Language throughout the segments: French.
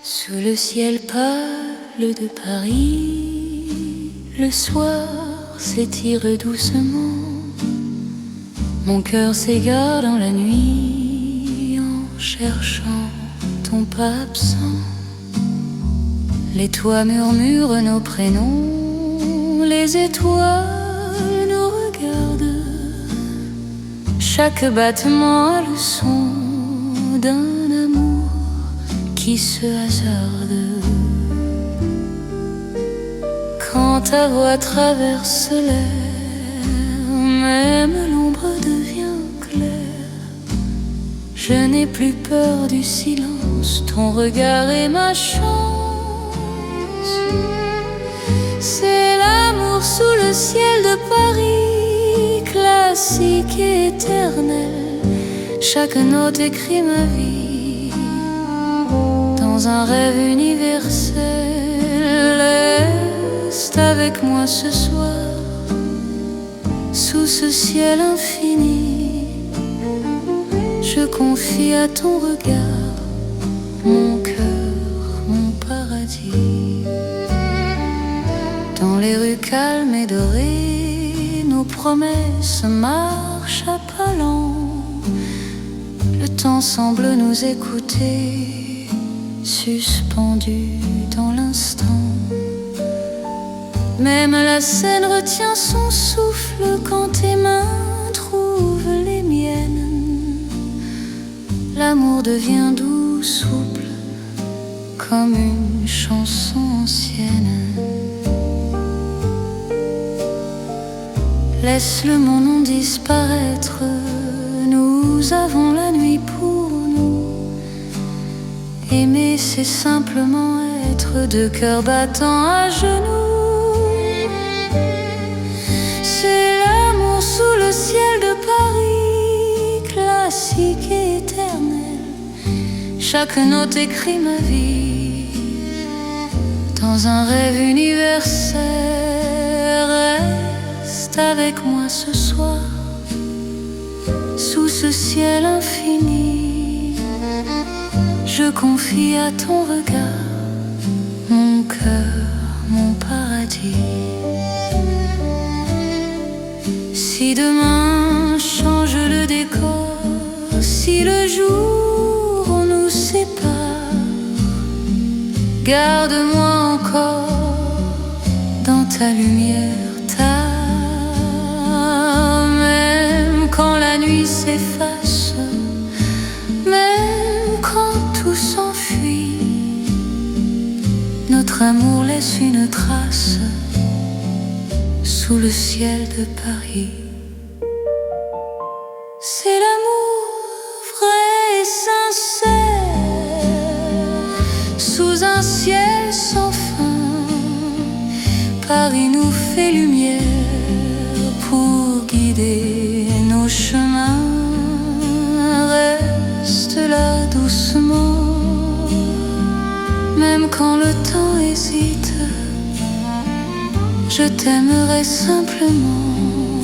Sous le ciel pâle de Paris, le soir s'étire doucement. Mon cœur s'égare dans la nuit en cherchant ton pas absent. Les toits murmurent nos prénoms, les étoiles nous regardent. Chaque battement a le son d'un amour qui se hasarde. Quand ta voix traverse l'air, même l'ombre devient claire. Je n'ai plus peur du silence, ton regard est ma chance. C'est l'amour sous le ciel de Paris, classique et éternel. Chaque note écrit ma vie dans un rêve universel. Reste avec moi ce soir, sous ce ciel infini. Je confie à ton regard mon cœur, mon paradis. Dans les rues calmes et dorées, nos promesses marchent à pas lents. Le temps semble nous écouter, suspendu dans l'instant. Même la scène retient son souffle quand tes mains trouvent les miennes. L'amour devient doux, souple, comme une chanson ancienne. Laisse le mon nom disparaître, nous avons la nuit pour nous. Aimer, c'est simplement être deux cœurs battants à genoux. C'est l'amour sous le ciel de Paris, classique et éternel. Chaque note écrit ma vie dans un rêve universel. Reste avec moi ce soir, sous ce ciel infini. Je confie à ton regard mon cœur, mon paradis. Si demain change le décor, si le jour nous sépare, garde-moi encore dans ta lumière, même quand la nuit s'efface, même quand tout s'enfuit, notre amour laisse une trace sous le ciel de Paris. C'est l'amour vrai et sincère, sous un ciel sans fin. Paris nous fait lumière pour guider nos chemins. Reste là doucement, même quand le temps hésite. Je t'aimerai simplement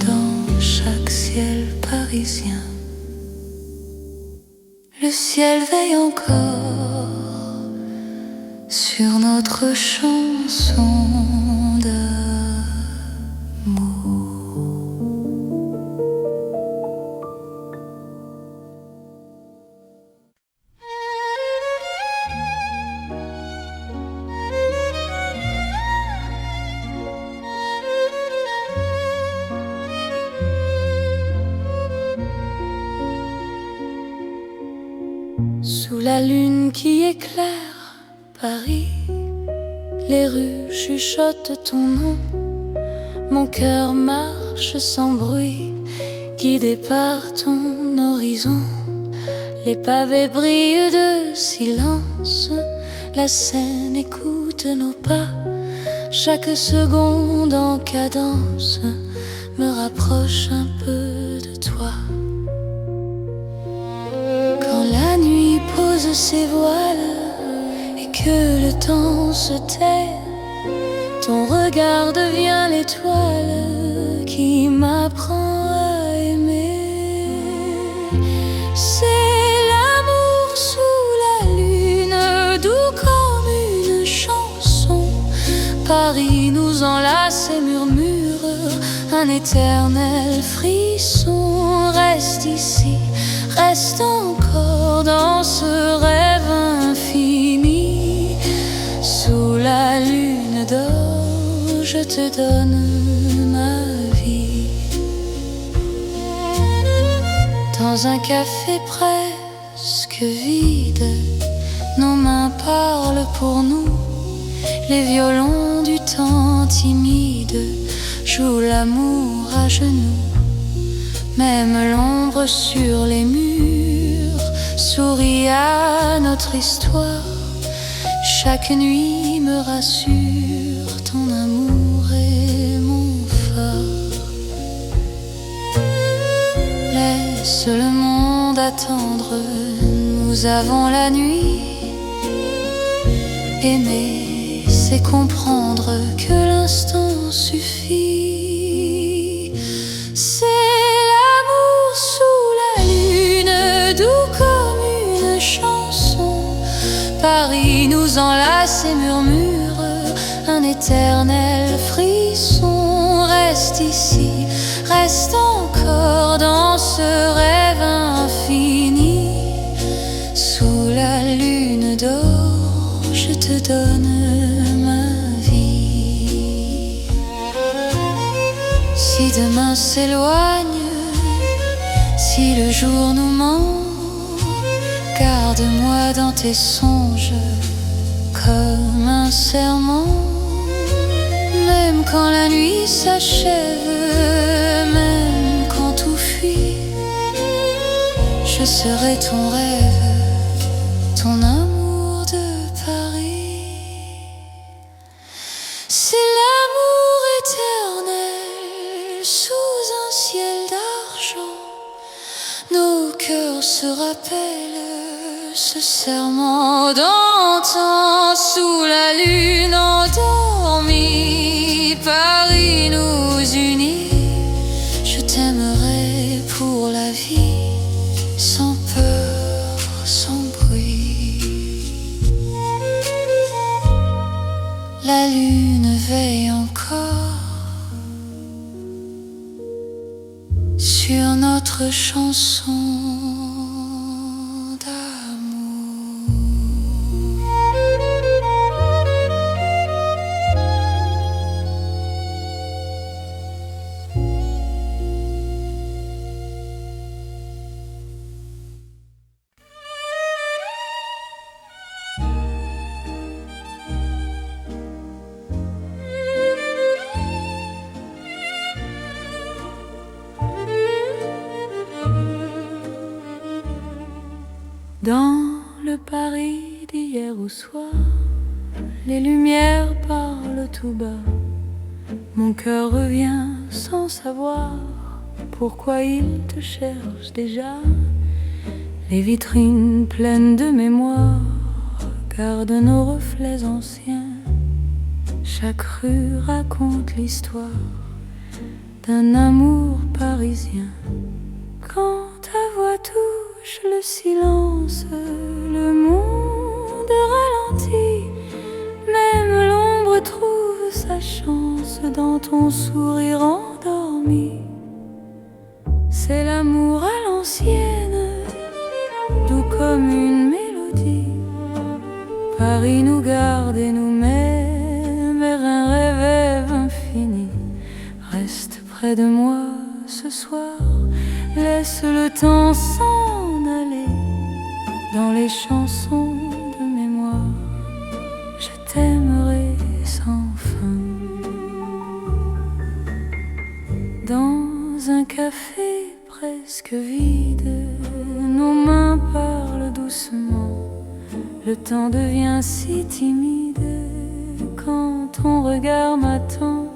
dans chaque ciel parisien. Le ciel veille encore sur notre chanson d'amour. Sous la lune qui éclaire Paris, les rues chuchotent ton nom. Mon cœur marche sans bruit, guidé par ton horizon. Les pavés brillent de silence, la Seine écoute nos pas. Chaque seconde en cadence me rapproche un peu de toi. La nuit pose ses voiles et que le temps se tait, ton regard devient l'étoile qui m'apprend à aimer. C'est l'amour sous la lune, doux ces murmures, un éternel frisson. Reste ici, reste encore dans ce rêve infini. Sous la lune d'or, je te donne ma vie. Dans un café presque vide, nos mains parlent pour nous. Les violons du temps timide jouent l'amour à genoux. Même l'ombre sur les murs sourit à notre histoire. Chaque nuit me rassure, ton amour est mon phare. Laisse le monde attendre, nous avons la nuit. Aimer, c'est comprendre que l'instant suffit. C'est l'amour sous la lune, doux comme une chanson. Paris nous enlace et murmure un éternel frisson. Reste ici, reste encore dans ce rêve infini. Sous la lune d'or, je te donne ma vie. Si demain s'éloigne, si le jour nous ment, garde-moi dans tes songes comme un serment. Même quand la nuit s'achève, même quand tout fuit, je serai ton rêve, ton amour de Paris. C'est l'amour éternel sous un ciel d'argent. Nos cœurs se rappellent ce serment d'antan. Sous la lune endormie, Paris nous unit. Je t'aimerai pour la vie, sans peur, sans bruit. La lune veille encore sur notre chanson d'amour. Dans le Paris d'hier au soir, les lumières parlent tout bas. Mon cœur revient sans savoir pourquoi il te cherche déjà. Les vitrines pleines de mémoire gardent nos reflets anciens. Chaque rue raconte l'histoire d'un amour parisien. Quand ta voix touche le silence, le monde ralentit. Même l'ombre trouve sa chance dans ton sourire endormi. C'est l'amour à l'ancienne, doux comme une mélodie. Paris nous garde et nous met vers un rêve infini. Reste près de moi ce soir, laisse le temps s'en aller. Dans les chansons de mémoire, je t'aimerai sans fin. Dans un café presque vide, nos mains parlent doucement. Le temps devient si timide quand ton regard m'attend.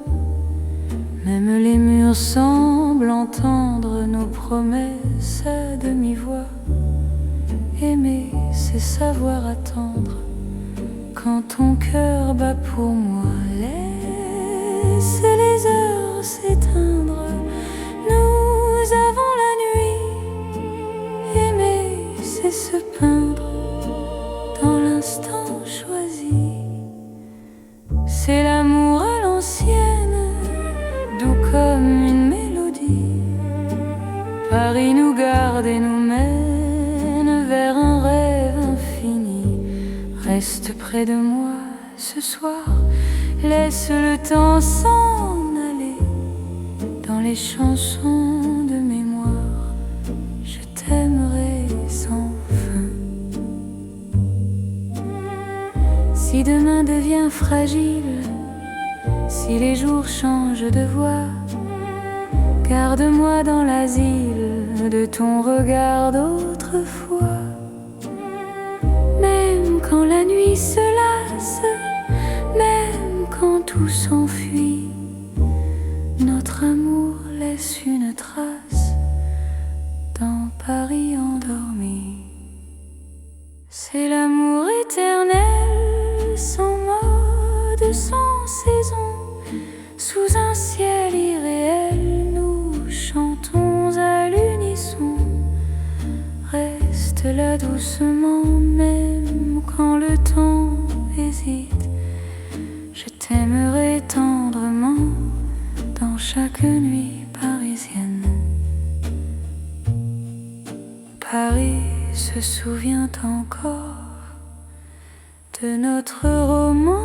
Même les murs semblent entendre nos promesses à demi-voix. Aimer, c'est savoir attendre quand ton cœur bat pour moi. Laisse les heures s'éteindre, nous avons la nuit. Aimer, c'est se peindre dans l'instant choisi. C'est l'amour à l'ancienne, reste près de moi ce soir. Laisse le temps s'en aller dans les chansons de mémoire. Je t'aimerai sans fin. Si demain devient fragile, si les jours changent de voix, garde-moi dans l'asile de ton regard d'autrefois. Même quand la nuit se lasse, même quand tout s'enfuit, notre amour laisse une trace dans Paris endormi. C'est l'amour éternel, sans mode, sans saison. Sous un ciel irréel, nous chantons à l'unisson. Reste là doucement, même quand le temps hésite. Je t'aimerai tendrement dans chaque nuit parisienne. Paris se souvient encore de notre romance.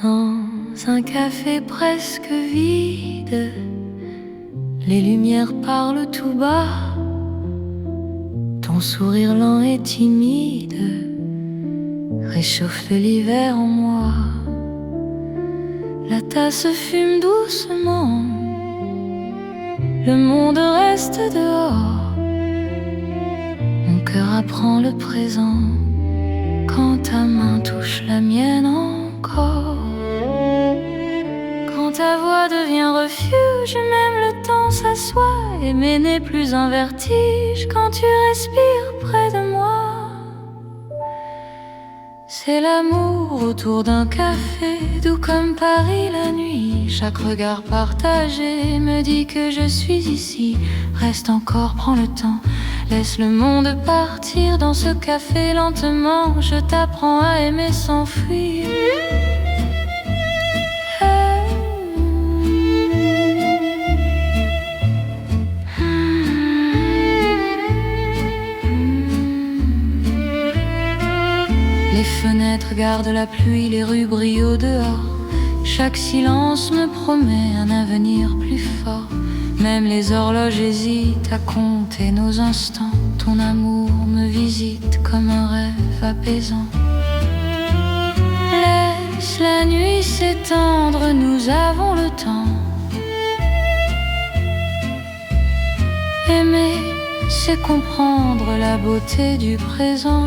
Dans un café presque vide, les lumières parlent tout bas. Ton sourire lent et timide réchauffe l'hiver en moi. La tasse fume doucement, le monde reste dehors. Mon cœur apprend le présent quand ta main touche la mienne encore. Quand ta voix devient refuge, même le temps s'assoit. Aimer n'est plus un vertige quand tu respires près de moi. C'est l'amour autour d'un café, doux comme Paris la nuit. Chaque regard partagé me dit que je suis ici. Reste encore, prends le temps, laisse le monde partir dans ce café lentement. Je t'apprends à aimer sans fuir. Les fenêtres gardent la pluie, les rues brillent au dehors. Chaque silence me promet un avenir plus fort. Même les horloges hésitent à compter nos instants. Ton amour me visite comme un rêve apaisant. Laisse la nuit s'étendre, nous avons le temps. Aimer, c'est comprendre la beauté du présent.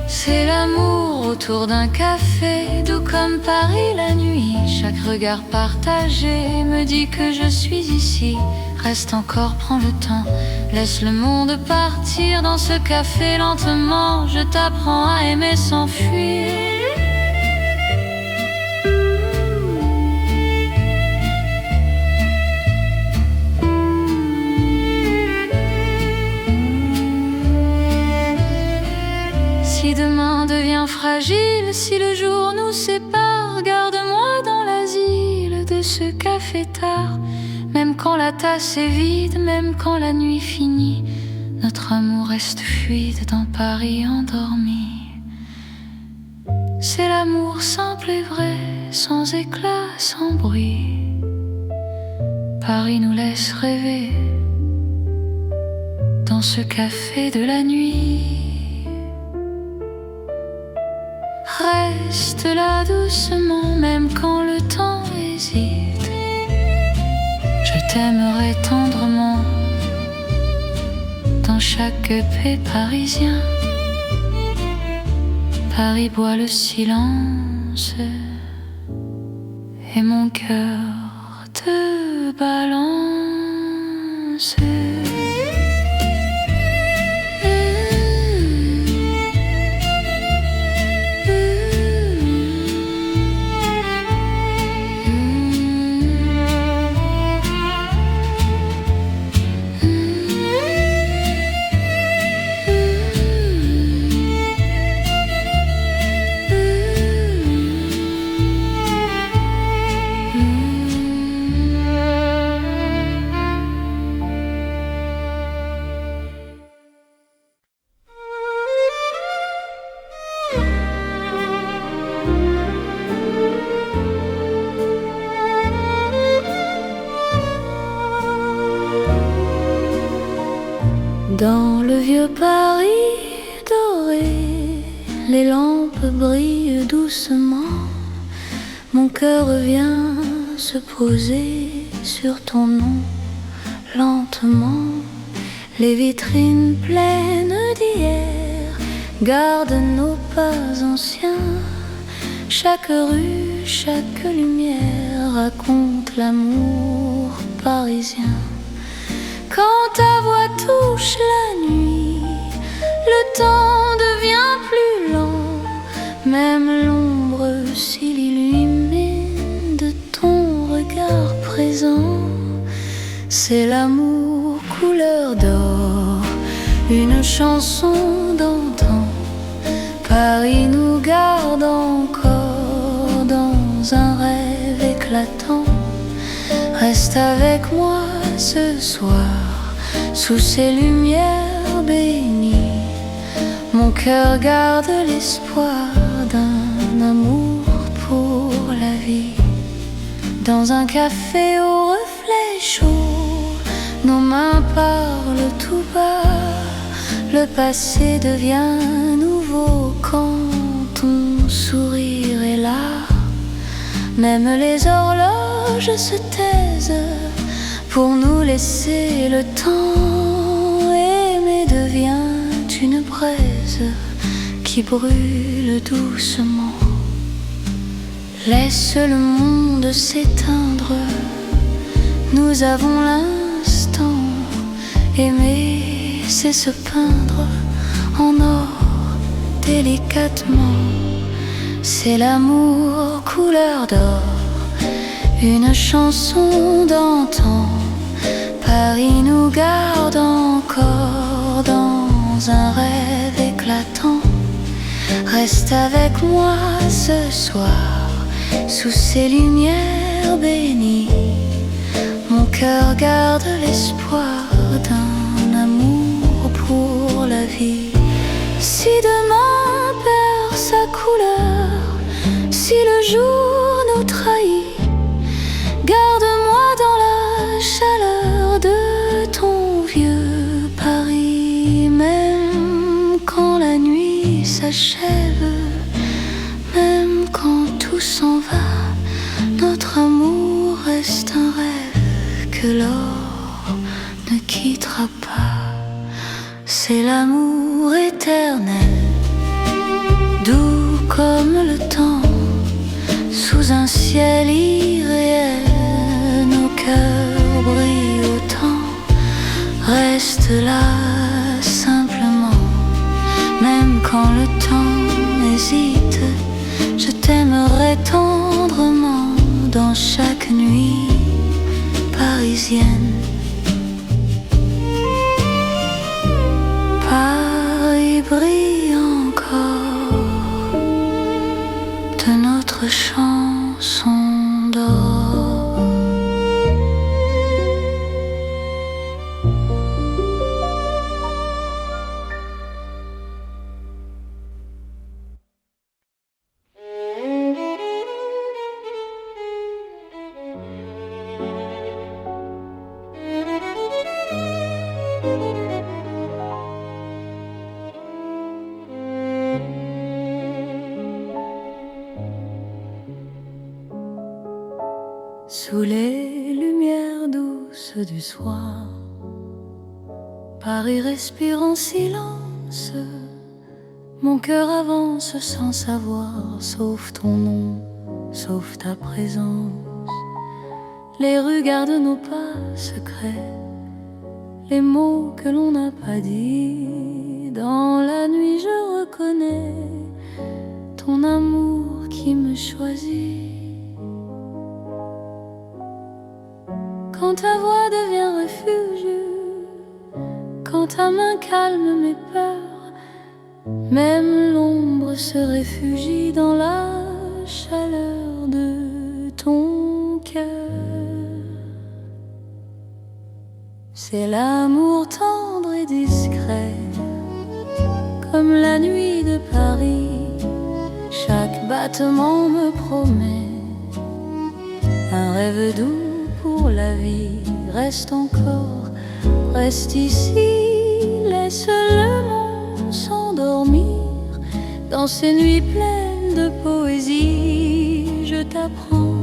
C'est l'amour autour d'un café, doux comme Paris la nuit. Chaque regard partagé me dit que je suis ici. Reste encore, prends le temps, laisse le monde partir dans ce café lentement. Je t'apprends à aimer sans fuir. Si demain devient fragile, si le jour nous sépare, garde-moi dans l'asile de ce café tard. Même quand la tasse est vide, même quand la nuit finit, notre amour reste fluide dans Paris endormi. C'est l'amour simple et vrai, sans éclat, sans bruit. Paris nous laisse rêver dans ce café de la nuit. Reste là doucement, même quand le temps hésite. Je t'aimerai tendrement dans chaque paix parisien. Paris boit le silence et mon cœur te balance. Dans le vieux Paris doré, les lampes brillent doucement. Mon cœur vient se poser sur ton nom. Lentement, les vitrines pleines d'hier gardent nos pas anciens. Chaque rue, chaque lumière raconte l'amour parisien. Quand ta voix touche la nuit, le temps devient plus lent. Même l'ombre s'illumine de ton regard présent. C'est l'amour couleur d'or, une chanson d'antan. Paris nous garde encore dans un rêve éclatant. Reste avec moi ce soir, sous ces lumières bénies. Mon cœur garde l'espoir d'un amour pour la vie. Dans un café au reflet chaud, nos mains parlent tout bas. Le passé devient nouveau quand ton sourire est là. Même les horloges se taisent pour nous laisser le temps. Aimer devient une braise qui brûle doucement. Laisse le monde s'éteindre, nous avons l'instant. Aimer, c'est se peindre en or délicatement. C'est l'amour couleur d'or, une chanson d'antan. Paris nous garde encore dans un rêve éclatant. Reste avec moi ce soir, sous ces lumières bénies. Mon cœur garde l'espoir d'un amour pour la vie. Si demain perd sa couleur, si le jour nous trahit, garde-moi dans la chaleur de ton vieux Paris. Même quand la nuit s'achève, même quand tout s'en va, notre amour reste un rêve que l'or ne quittera pas. C'est l'amour éternel, doux comme le temps, sous un ciel irréel. Nos cœurs brillent autant. Reste là simplement, même quand le temps hésite. Je t'aimerai tendrement dans chaque nuit parisienne. Paris brille encore de notre chanson d'or. Sous les lumières douces du soir, Paris respire en silence. Mon cœur avance sans savoir, sauf ton nom sauf ta présence. Les rues gardent nos pas secrets, les mots que l'on n'a pas dit. Dans la nuit je reconnais ton amour qui me choisit. Quand ta voix devient refuge, quand ta main calme mes peurs, même l'ombre se réfugie dans la chaleur de ton cœur. C'est l'amour tendre et discret, comme la nuit de Paris. Chaque battement me promet un rêve doux pour la vie. Reste encore, reste ici, laisse le monde s'endormir dans ces nuits pleines de poésie. Je t'apprends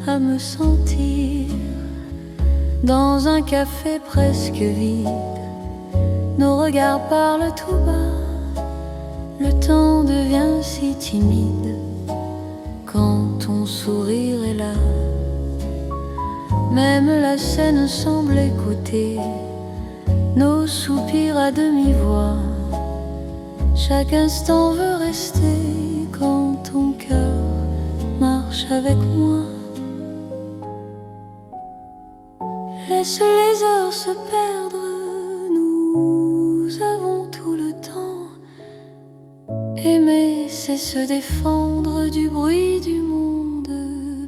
à me sentir dans un café presque vide. Nos regards parlent tout bas, le temps devient si timide quand ton sourire est là. Même la scène semble écouter nos soupirs à demi-voix. Chaque instant veut rester quand ton cœur marche avec moi. Laisse les heures se perdre, nous avons tout le temps. Aimer, c'est se défendre du bruit du monde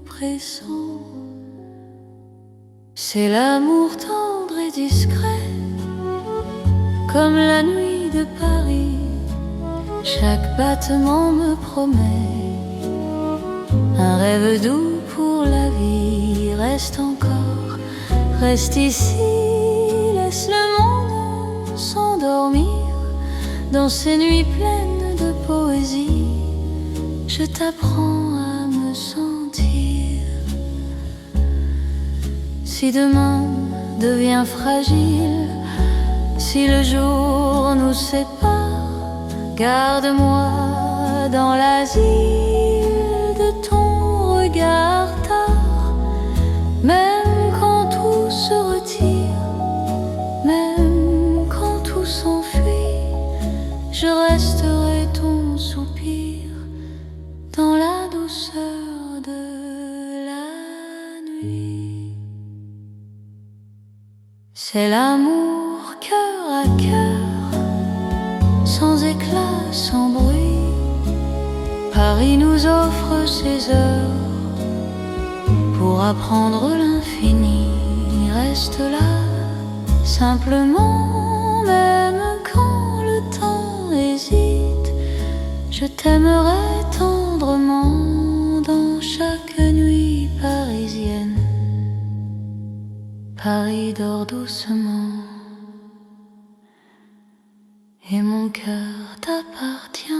pressant. C'est l'amour tendre et discret, comme la nuit de Paris. Chaque battement me promet un rêve doux pour la vie. Reste encore, reste ici, laisse le monde s'endormir dans ces nuits pleines de poésie. Je t'apprends à me sentir. Si demain devient fragile, si le jour nous sépare, garde-moi dans l'asile de ton regard tard. Même quand tout se retire, même quand tout s'enfuit, je resterai ton soupir dans la douceur de la nuit. C'est l'amour cœur à cœur, sans éclat, sans bruit. Paris nous offre ses heures pour apprendre l'infini. Reste là, simplement, même quand le temps hésite. Je t'aimerai tendrement dans chaque nuit parisienne. Paris dort doucement et mon cœur t'appartient.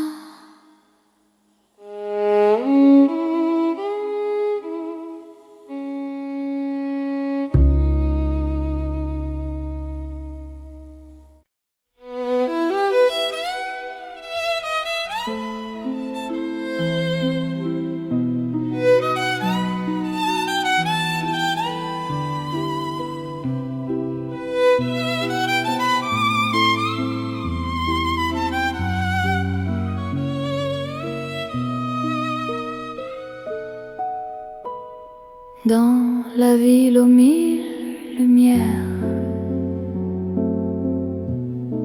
Dans la ville aux mille lumières,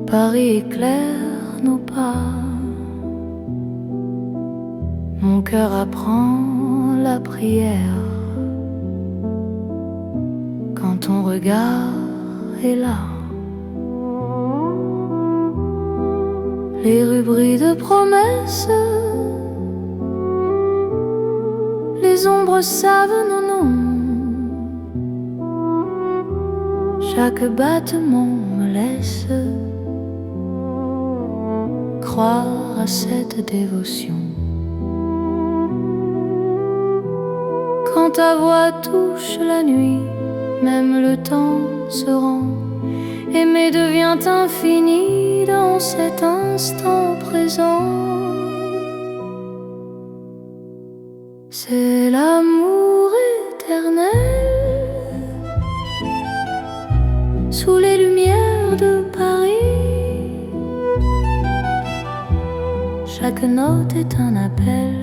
Paris éclaire nos pas. Mon cœur apprend la prière quand ton regard est là. Les rues brillent de promesses, les ombres savent nos noms. Chaque battement me laisse croire à cette dévotion. Quand ta voix touche la nuit, même le temps se rend. Aimer devient infini dans cet instant présent. C'est sous les lumières de Paris. Chaque note est un appel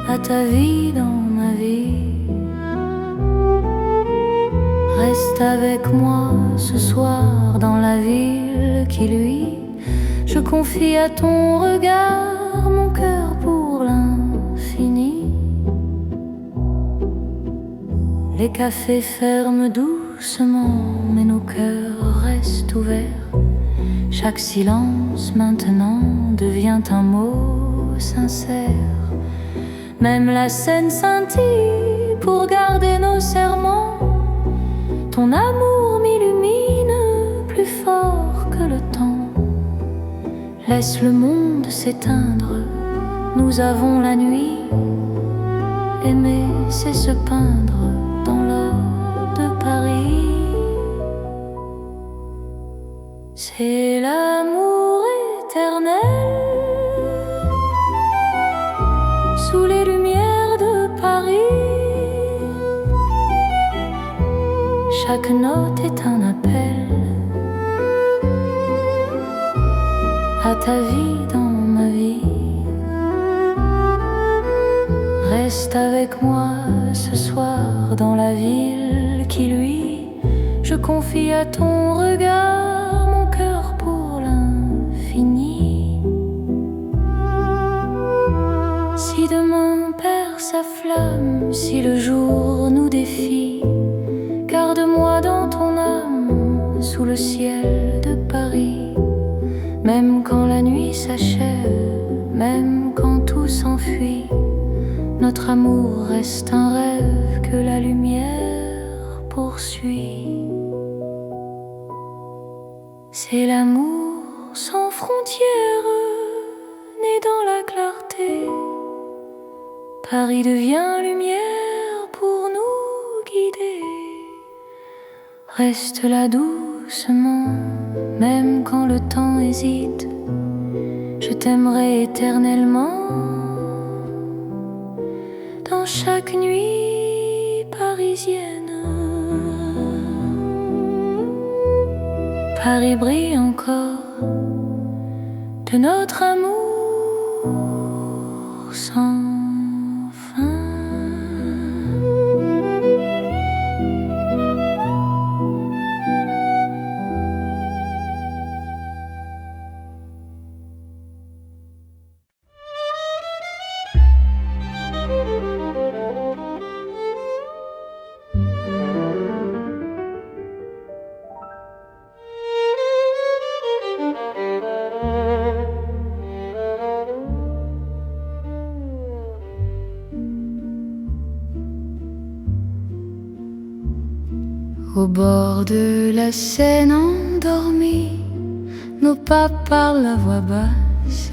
à ta vie dans ma vie. Reste avec moi ce soir dans la ville qui luit. Je confie à ton regard mon cœur pour l'infini. Les cafés ferment doucement, mais nos cœurs restent ouverts. Chaque silence maintenant devient un mot sincère. Même la scène scintille pour garder nos serments. Ton amour m'illumine plus fort que le temps. Laisse le monde s'éteindre, nous avons la nuit. Aimer, c'est se peindre dans l'or de Paris. C'est l'amour éternel sous les lumières de Paris. Chaque note est un appel à ta vie dans ma vie. Reste avec moi ce soir dans la ville qui luit. Je confie à ton regard mon cœur pour l'infini. Si demain perd sa flamme, si le jour nous défie, garde-moi dans ton âme sous le ciel de Paris. Même quand la nuit s'achève, même quand tout s'enfuit, notre amour reste un rêve que la lumière poursuit. C'est l'amour sans frontières, né dans la clarté. Paris devient lumière pour nous guider. Reste là doucement, même quand le temps hésite. Je t'aimerai éternellement. Dans chaque nuit parisienne, Paris brille encore de notre amour sans fin. Au bord de la Seine endormie, nos pas parlent à voix basse.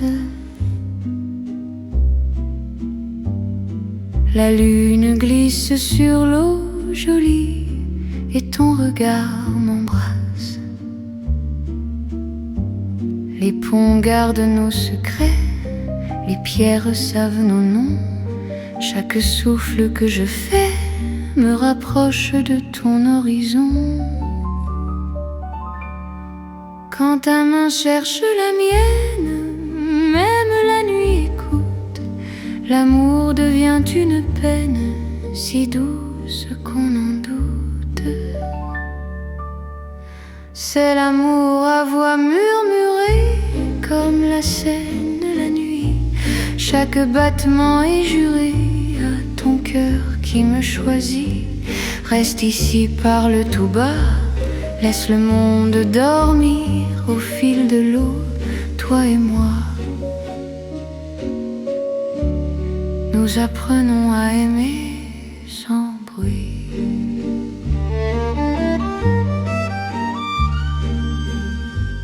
La lune glisse sur l'eau jolie et ton regard m'embrasse. Les ponts gardent nos secrets, les pierres savent nos noms. Chaque souffle que je fais me rapproche de ton horizon. Quand ta main cherche la mienne, même la nuit écoute. L'amour devient une peine si douce qu'on en doute. C'est l'amour à voix murmurée comme la Seine la nuit. Chaque battement est juré à ton cœur qui me choisit. Reste ici, parle tout bas, laisse le monde dormir au fil de l'eau, toi et moi. Nous apprenons à aimer sans bruit.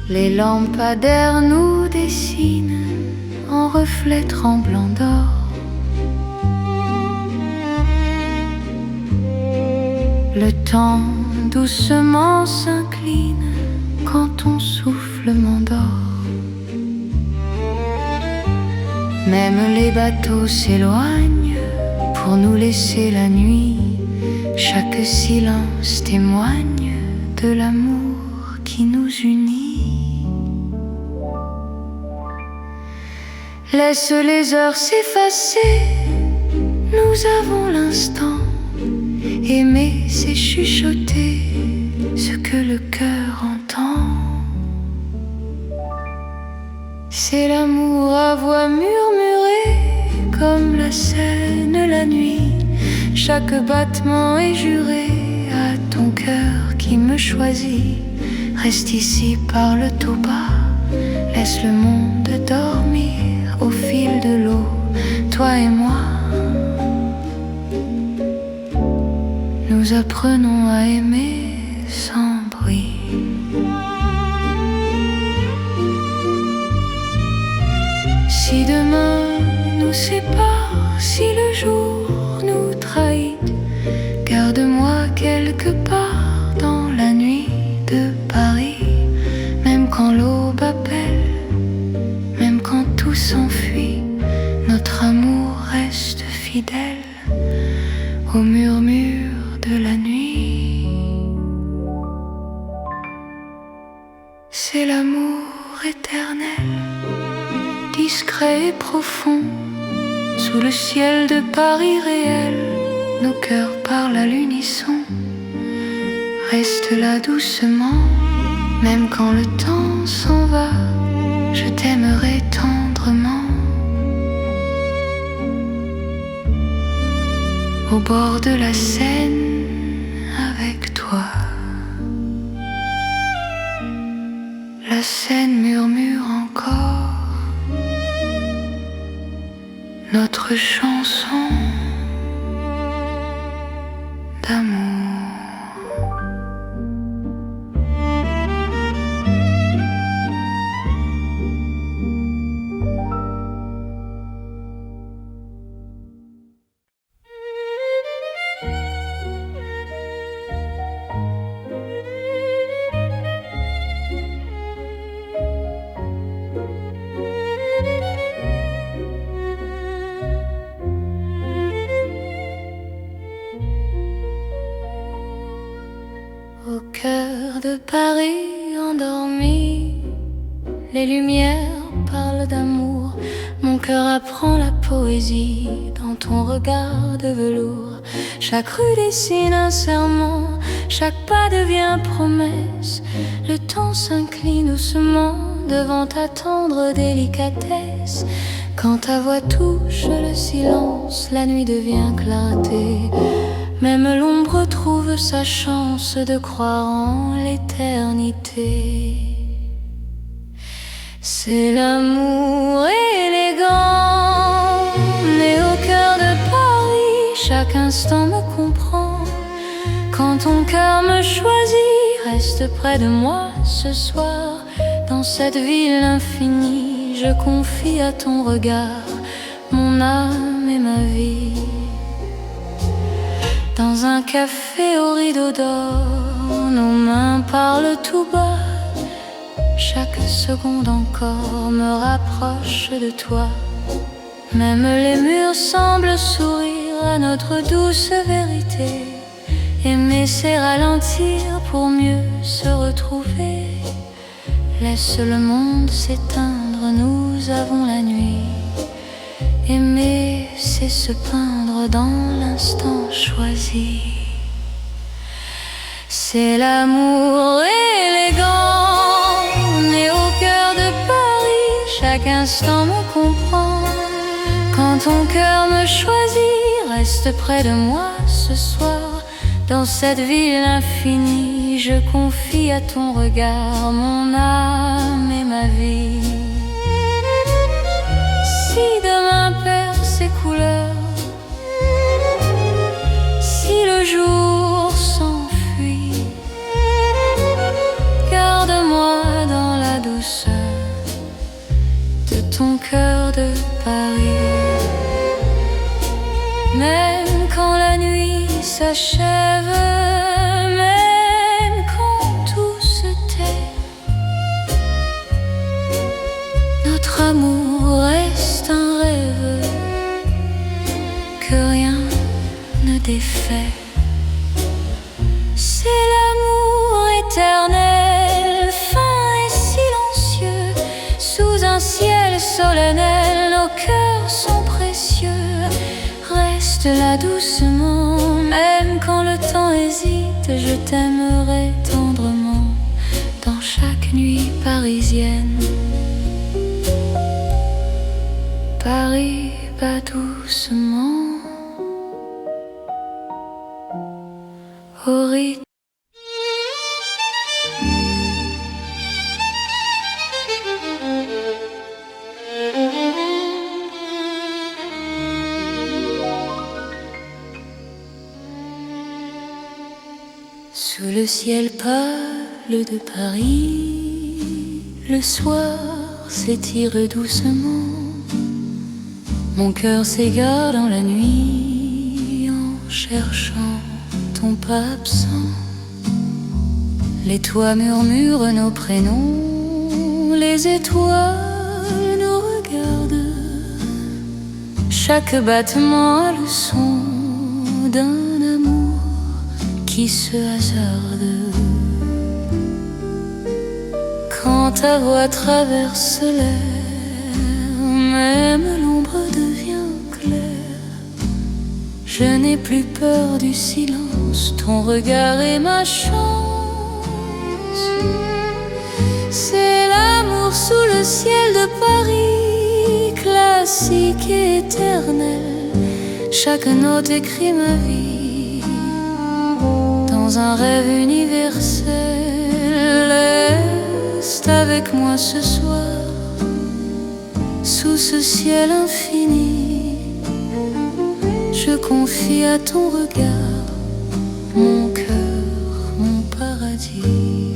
Les lampadaires nous dessinent en reflets tremblants d'or. Le temps doucement s'incline quand ton souffle m'endort. Même les bateaux s'éloignent pour nous laisser la nuit. Chaque silence témoigne de l'amour qui nous unit. Laisse les heures s'effacer, nous avons l'instant. Aimer, c'est chuchoter ce que le cœur entend. C'est l'amour à voix murmurée, comme la Seine la nuit. Chaque battement est juré à ton cœur qui me choisit. Reste ici, parle tout bas, laisse le monde dormir au fil de l'eau, toi et moi. Nous apprenons à aimer sans bruit. Si demain nous sépare, si le jour nous trahit, garde-moi quelque part dans la nuit de Paris. Même quand l'aube appelle, même quand tout s'enfuit, notre amour reste fidèle au murmure de la nuit. C'est l'amour éternel, discret et profond. Sous le ciel de Paris réel, nos cœurs parlent à l'unisson. Reste là doucement, même quand le temps s'en va, je t'aimerai tendrement. Au bord de la Seine, avec toi. La Seine murmure encore notre chanson d'amour. Au cœur de Paris endormi, les lumières parlent d'amour. Mon cœur apprend la poésie dans ton regard de velours. Chaque rue dessine un serment, chaque pas devient promesse. Le temps s'incline doucement devant ta tendre délicatesse. Quand ta voix touche le silence, la nuit devient clarté. Même l'ombre trouve sa chance de croire en l'éternité. C'est l'amour élégant, né au cœur de Paris. Chaque instant me comprend. Quand ton cœur me choisit, reste près de moi ce soir. Dans cette ville infinie, je confie à ton regard mon âme et ma vie. Dans un café au rideau d'or, nos mains parlent tout bas. Chaque seconde encore me rapproche de toi. Même les murs semblent sourire à notre douce vérité. Aimer, c'est ralentir pour mieux se retrouver. Laisse le monde s'éteindre, nous avons la nuit. Aimer, c'est se peindre dans l'instant choisi. C'est l'amour élégant, né au cœur de Paris. Chaque instant me comprend. Quand ton cœur me choisit, reste près de moi ce soir. Dans cette ville infinie, je confie à ton regard mon âme et ma vie. Si demain perd ses couleurs, si le jour s'enfuit, garde-moi dans la douceur de ton cœur de Paris. Même quand la nuit s'achève, même quand tout se tait, notre amour reste un rêve que rien ne défait. C'est l'amour éternel, fin et silencieux. Sous un ciel solennel, nos cœurs sont précieux. Reste là doucement, même quand le temps hésite. Je t'aimerai tendrement dans chaque nuit parisienne. Paris bat doucement au rythme. Sous le ciel pâle de Paris, le soir s'étire doucement. Mon cœur s'égare dans la nuit en cherchant ton pas absent. Les toits murmurent nos prénoms, les étoiles nous regardent. Chaque battement a le son d'un amour qui se hasarde. Quand ta voix traverse l'air, même l'ombre devient claire. Je n'ai plus peur du silence, ton regard est ma chance. C'est l'amour sous le ciel de Paris, classique et éternel. Chaque note écrit ma vie dans un rêve universel. Reste avec moi ce soir, sous ce ciel infini. Je confie à ton regard mon cœur, mon paradis.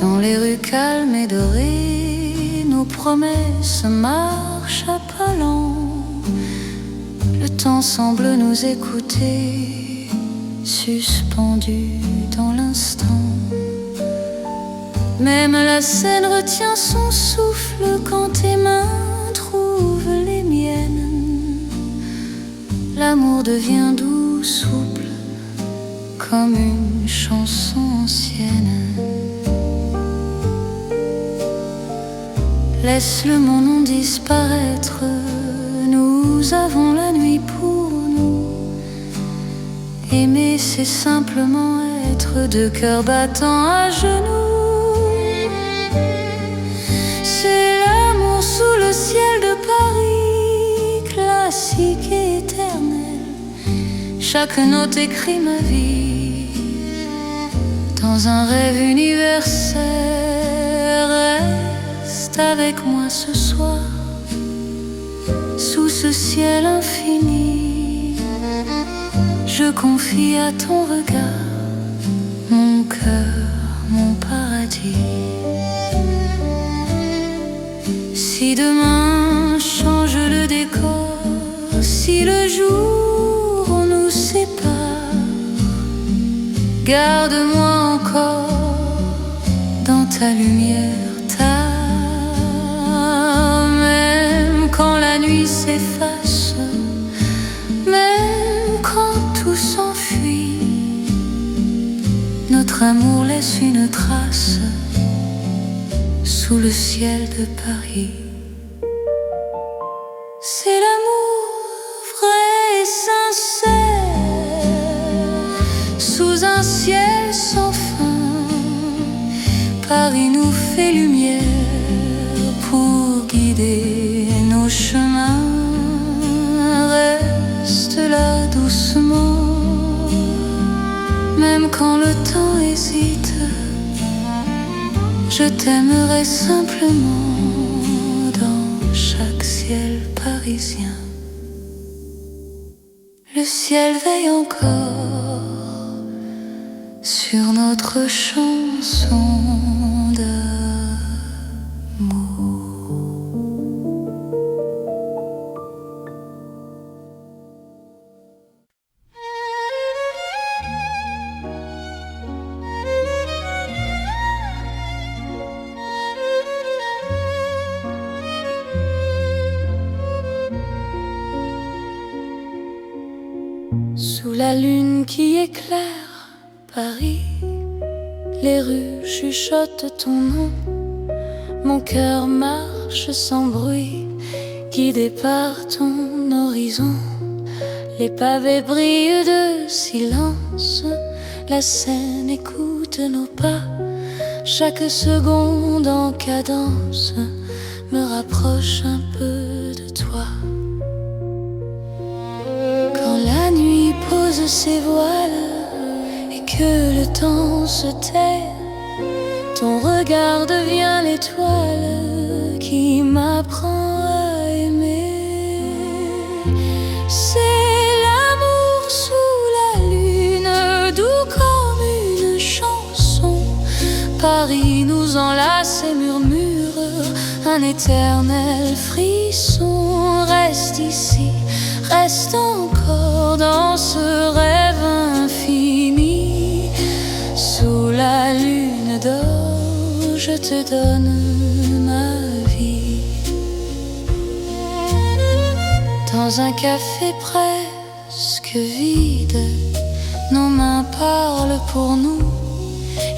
Dans les rues calmes et dorées, nos promesses marchent à pas lents. Le temps semble nous écouter, suspendu dans l'instant. Même la scène retient son souffle quand tes mains trouvent les miennes. L'amour devient doux, souple, comme une chanson ancienne. Laisse le monde disparaître, nous avons la nuit pour nous. Aimer, c'est simplement être deux cœurs battants à genoux. C'est l'amour sous le ciel de Paris, classique et éternel. Chaque note écrit ma vie dans un rêve universel. Reste avec moi ce soir, sous ce ciel infini. Je confie à ton regard mon cœur, mon paradis. Si demain change le décor, si le jour nous sépare, garde-moi encore dans ta lumière, même quand la nuit s'efface, même quand tout s'enfuit, notre amour laisse une trace sous le ciel de Paris. C'est l'amour vrai et sincère, sous un ciel sans fin. Paris nous fait lumière pour guider nos chemins. Reste là doucement, même quand le temps hésite. Je t'aimerai simplement dans chaque ciel parisien. Le ciel veille encore sur notre chanson d'amour. Sous la lune qui éclaire Paris, les rues chuchotent ton nom. Mon cœur marche sans bruit, guidé par ton horizon. Les pavés brillent de silence, la Seine écoute nos pas. Chaque seconde en cadence me rapproche un peu de toi. Quand la nuit pose ses voiles et que le temps se tait, ton regard devient l'étoile qui m'apprend à aimer. C'est l'amour sous la lune, doux comme une chanson. Paris nous enlace et murmure un éternel frisson. Reste ici, reste encore dans ce rêve infini. Sous la lune d'or, je te donne ma vie. Dans un café presque vide, nos mains parlent pour nous.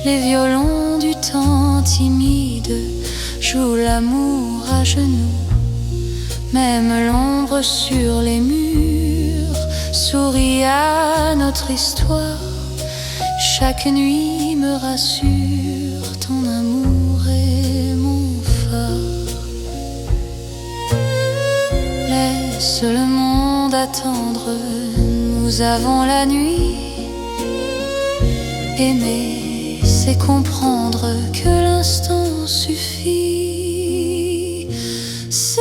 Les violons du temps timide jouent l'amour à genoux. Même l'ombre sur les murs sourit à notre histoire. Chaque nuit me rassure, ton amour est mon phare. Laisse le monde attendre, nous avons la nuit. Aimer, c'est comprendre que l'instant suffit. C'est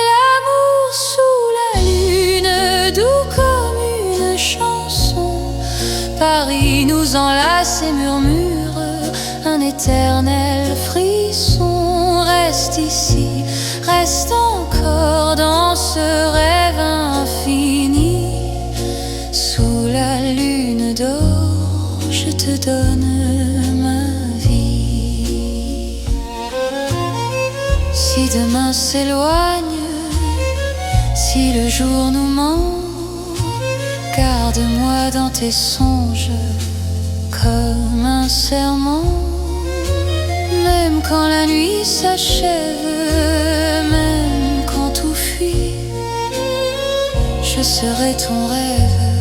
l'amour sous la lune, doux comme une chanson. Paris nous enlace et murmure un éternel frisson. Reste ici, reste encore dans ce rêve infini. Sous la lune d'or, je te donne ma vie. Si demain s'éloigne, si le jour nous ment, garde-moi dans tes songes comme un serment. Même quand la nuit s'achève, même quand tout fuit, je serai ton rêve,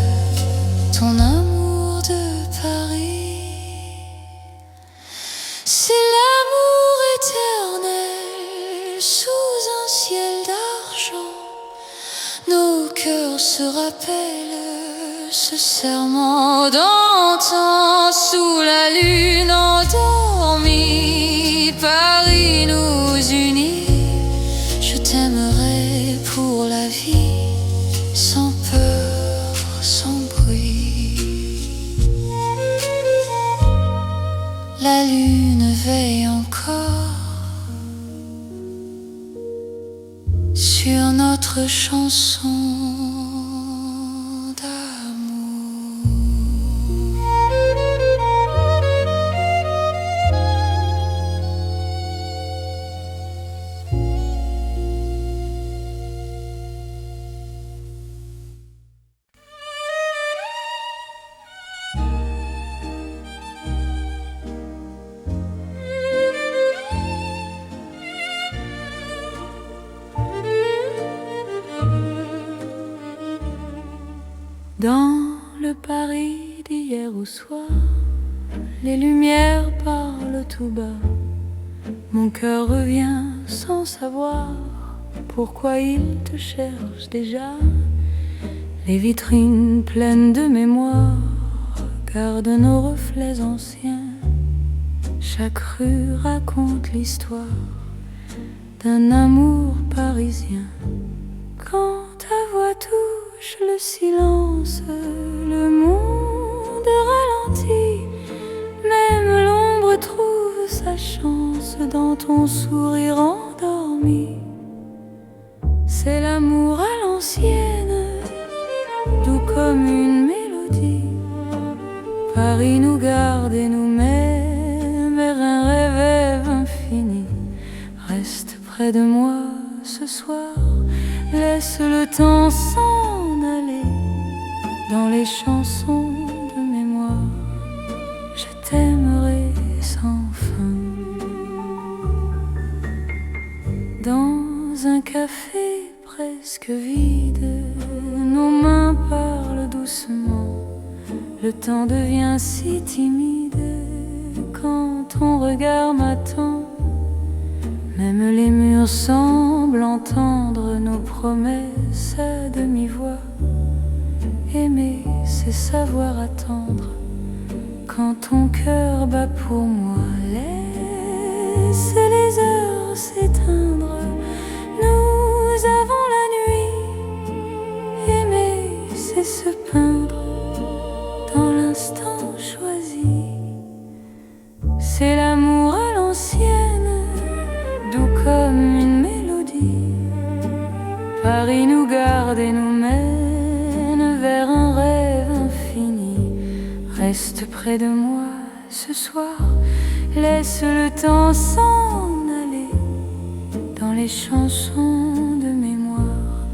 ton amour de Paris. C'est l'amour éternel sous un ciel d'argent. Nos cœurs se rappellent ce serment d'antan. Sous la lune endormie, Paris nous unit. Je t'aimerai pour la vie, sans peur, sans bruit. La lune veille encore sur notre chanson. Dans le Paris d'hier au soir, les lumières parlent tout bas. Mon cœur revient sans savoir pourquoi il te cherche déjà. Les vitrines pleines de mémoire gardent nos reflets anciens. Chaque rue raconte l'histoire d'un amour parisien. Quand ta voix touche le silence, le monde ralentit. Même l'ombre trouve sa chance dans ton sourire endormi. C'est l'amour à l'ancienne, doux comme une mélodie. Paris nous garde et nous met vers un rêve infini. Reste près de moi ce soir, laisse le temps s'en aller dans les chansons de mémoire. Je t'aimerai sans fin. Dans un café presque vide, nos mains parlent doucement. Le temps devient si timide quand ton regard m'attend. Même les murs semblent entendre nos promesses à demi-voix. Aimer, c'est savoir attendre quand ton cœur bat pour moi. Laisse les heures s'éteindre, nous avons la nuit. Aimer, c'est se peindre dans l'instant choisi. C'est l'amour à l'ancienne, doux comme une mélodie. Paris nous garde et nous mène vers un rêve infini. Reste près de moi ce soir, laisse le temps s'en aller. Dans les chansons de mémoire,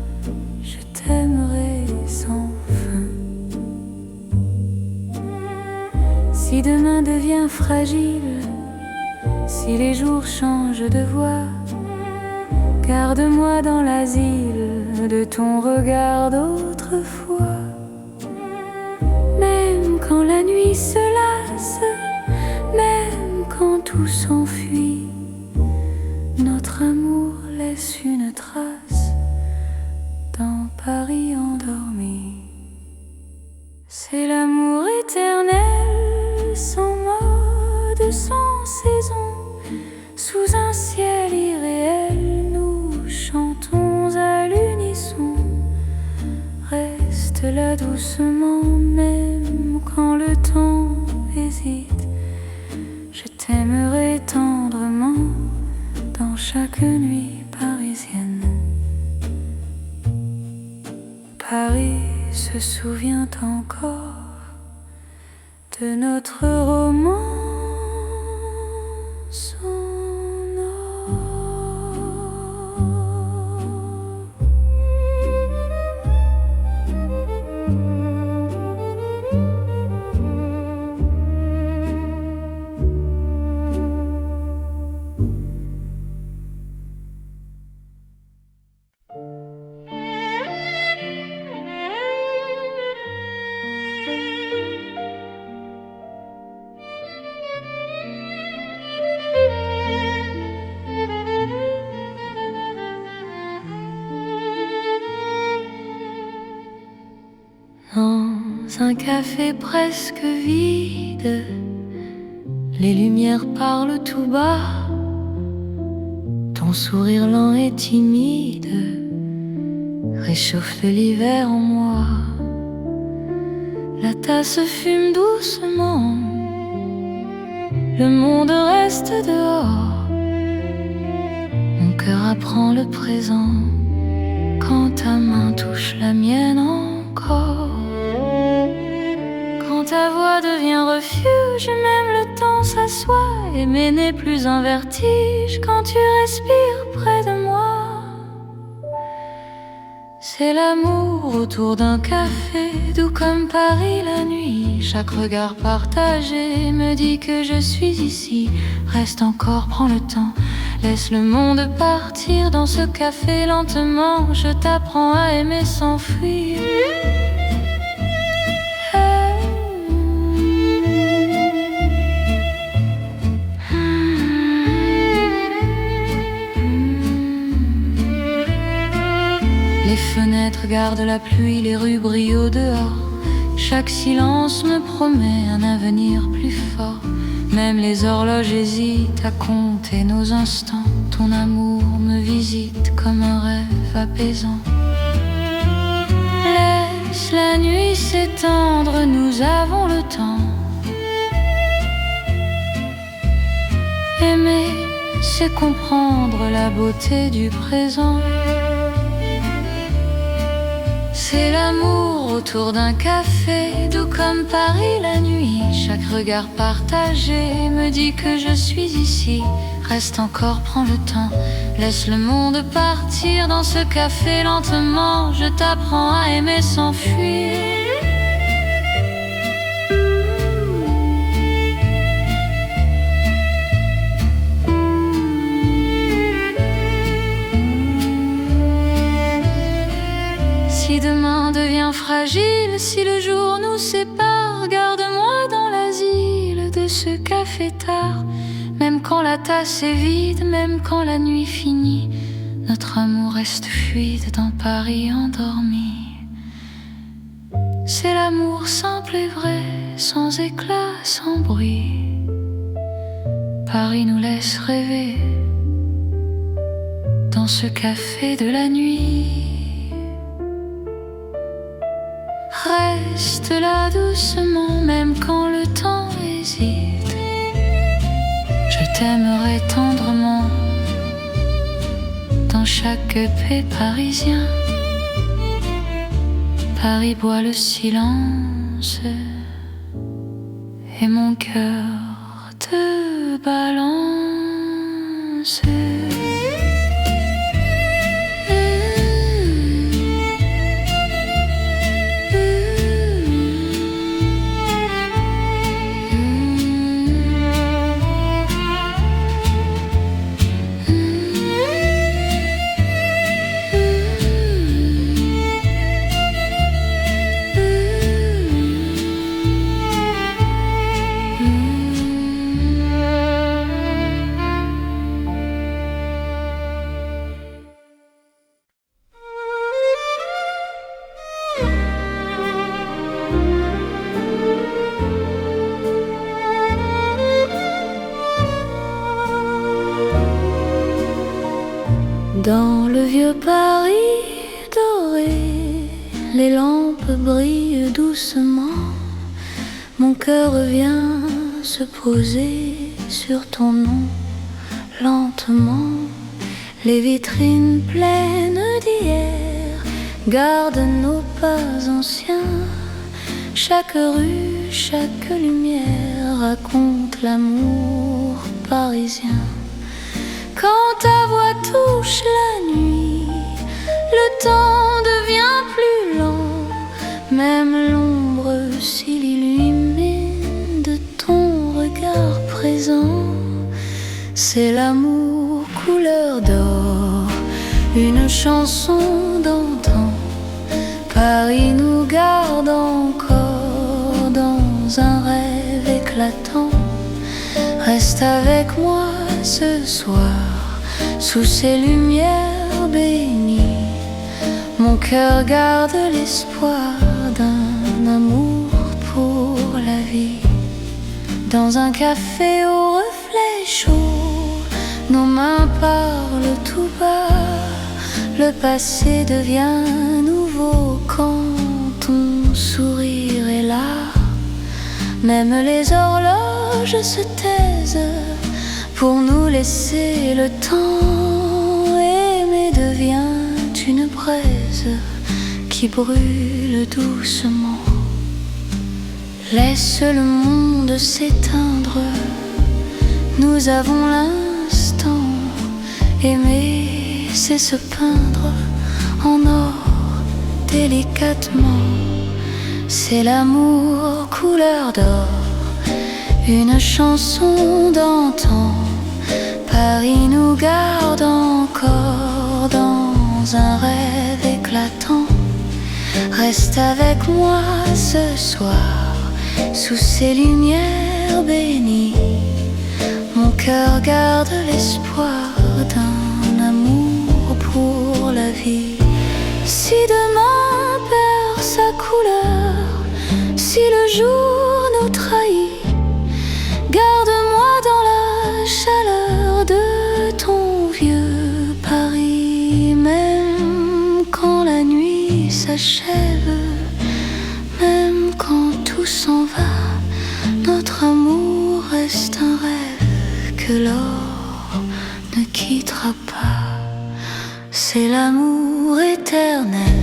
je t'aimerai sans fin. Si demain devient fragile, si les jours changent de voix, garde-moi dans l'asile de ton regard d'autrefois. Même quand la nuit se lasse, même quand tout s'enfuit, notre amour laisse une trace dans Paris endormi. C'est l'amour éternel, sans mode, sans saison. Sous un ciel irréel, nous chantons à l'unisson. Reste là doucement, même quand le temps hésite. Je t'aimerai tendrement dans chaque nuit parisienne. Paris se souvient encore de notre romance. Dans un café presque vide, les lumières parlent tout bas. Ton sourire lent et timide réchauffe de l'hiver en moi. La tasse fume doucement, le monde reste dehors. Mon cœur apprend le présent quand ta main touche la mienne encore. Quand ta voix devient refuge, même le temps s'assoit. Aimer n'est plus un vertige quand tu respires près de moi. C'est l'amour autour d'un café, doux comme Paris la nuit. Chaque regard partagé me dit que je suis ici. Reste encore, prends le temps, laisse le monde partir dans ce café lentement. Je t'apprends à aimer sans fuir. Les fenêtres gardent la pluie, les rues brillent au dehors. Chaque silence me promet un avenir plus fort. Même les horloges hésitent à compter nos instants. Ton amour me visite comme un rêve apaisant. Laisse la nuit s'étendre, nous avons le temps. Aimer, c'est comprendre la beauté du présent. C'est l'amour autour d'un café, doux comme Paris la nuit. Chaque regard partagé me dit que je suis ici. Reste encore, prends le temps, laisse le monde partir dans ce café lentement. Je t'apprends à aimer sans fuir. fragile si le jour nous sépare. Garde-moi dans l'asile de ce café tard. Même quand la tasse est vide, même quand la nuit finit, notre amour reste fluide dans Paris endormi. C'est l'amour simple et vrai, sans éclat, sans bruit. Paris nous laisse rêver dans ce café de la nuit. Reste là doucement, même quand le temps hésite. Je t'aimerai tendrement dans chaque paix parisien. Paris boit le silence et mon cœur te balance. Dans le vieux Paris doré, les lampes brillent doucement. Mon cœur vient se poser sur ton nom, lentement. Les vitrines pleines d'hier gardent nos pas anciens. Chaque rue, chaque lumière raconte l'amour parisien. Quand ta voix touche la nuit, le temps devient plus lent. Même l'ombre s'illumine de ton regard présent. C'est l'amour couleur d'or, une chanson d'antan. Paris nous garde encore dans un rêve éclatant. Reste avec moi ce soir, sous ces lumières bénies. Mon cœur garde l'espoir d'un amour pour la vie. Dans un café au reflet chaud, nos mains parlent tout bas. Le passé devient nouveau quand ton sourire est là. Même les horloges se taisent pour nous laisser le temps. Aimer devient une braise qui brûle doucement. Laisse le monde s'éteindre, nous avons l'instant. Aimer, c'est se peindre en or délicatement. C'est l'amour couleur d'or, une chanson d'antan. Paris nous garde encore dans un rêve éclatant. Reste avec moi ce soir, sous ces lumières bénies. Mon cœur garde l'espoir d'un amour pour la vie. Si demain perd sa couleur, si le jour nous trahit, garde-moi dans la chaleur de ton vieux Paris. Même quand la nuit s'achève, même quand tout s'en va, notre amour reste un rêve que l'or ne quittera pas. C'est l'amour éternel,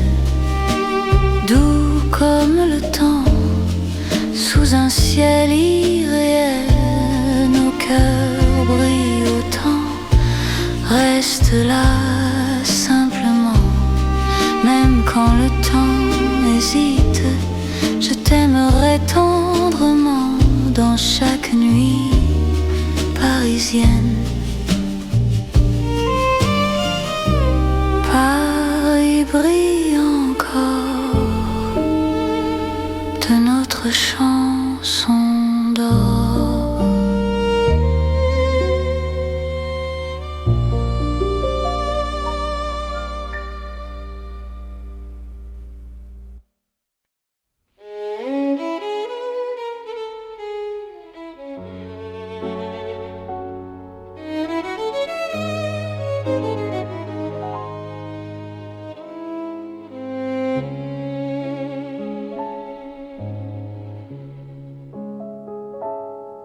doux comme le temps, sous un ciel irréel. Nos cœurs brillent autant. Reste là simplement, même quand le temps hésite. Je t'aimerai tendrement dans chaque nuit parisienne. Paris brille encore. de notre chanson d'or.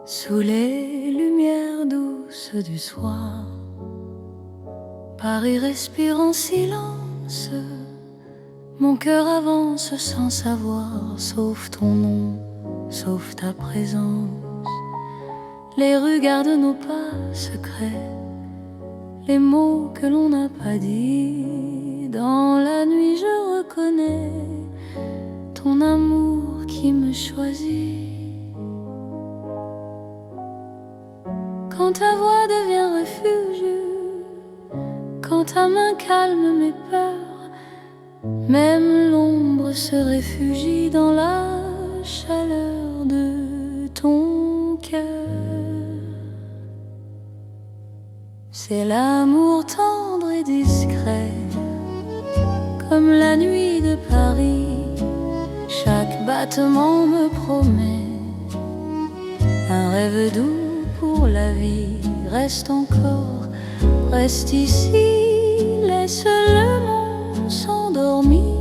Sous les lumières douces du soir, Paris respire en silence. Mon cœur avance sans savoir, sauf ton nom, sauf ta présence. Les rues gardent nos pas secrets, les mots que l'on n'a pas dit. Dans la nuit je reconnais ton amour qui me choisit. Quand ta voix devient refuge, quand ta main calme mes peurs, même l'ombre se réfugie dans la chaleur de ton cœur. C'est l'amour tendre et discret, comme la nuit de Paris. Chaque battement me promet un rêve doux pour la vie. Reste encore, reste ici, laisse le monde s'endormir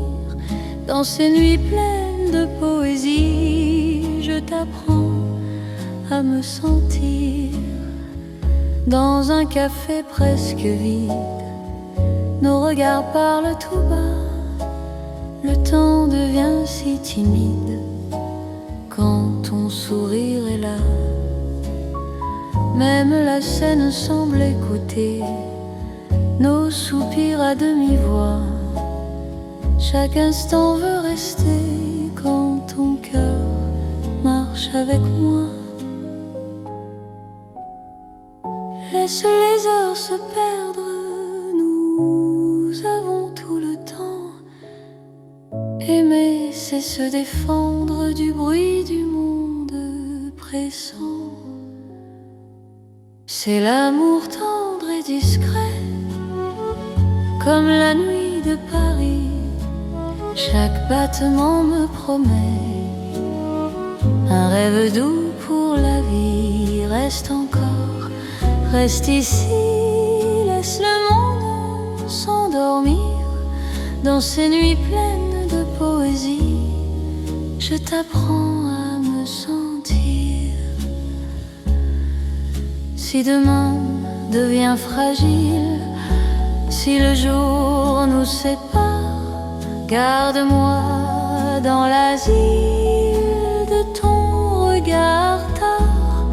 dans ces nuits pleines de poésie. Je t'apprends à me sentir dans un café presque vide. Nos regards parlent tout bas, le temps devient si timide quand ton sourire est là. Même la scène semble écouter nos soupirs à demi-voix. Chaque instant veut rester quand ton cœur marche avec moi. Laisse les heures se perdre, nous avons tout le temps. Aimer, c'est se défendre du bruit du monde pressant. C'est l'amour tendre et discret, comme la nuit de Paris. Chaque battement me promet un rêve doux pour la vie. Reste encore, reste ici, laisse le monde s'endormir dans ces nuits pleines de poésie. Je t'apprends à me sentir. Si demain devient fragile, si le jour nous sépare, garde-moi dans l'asile de ton regard tard.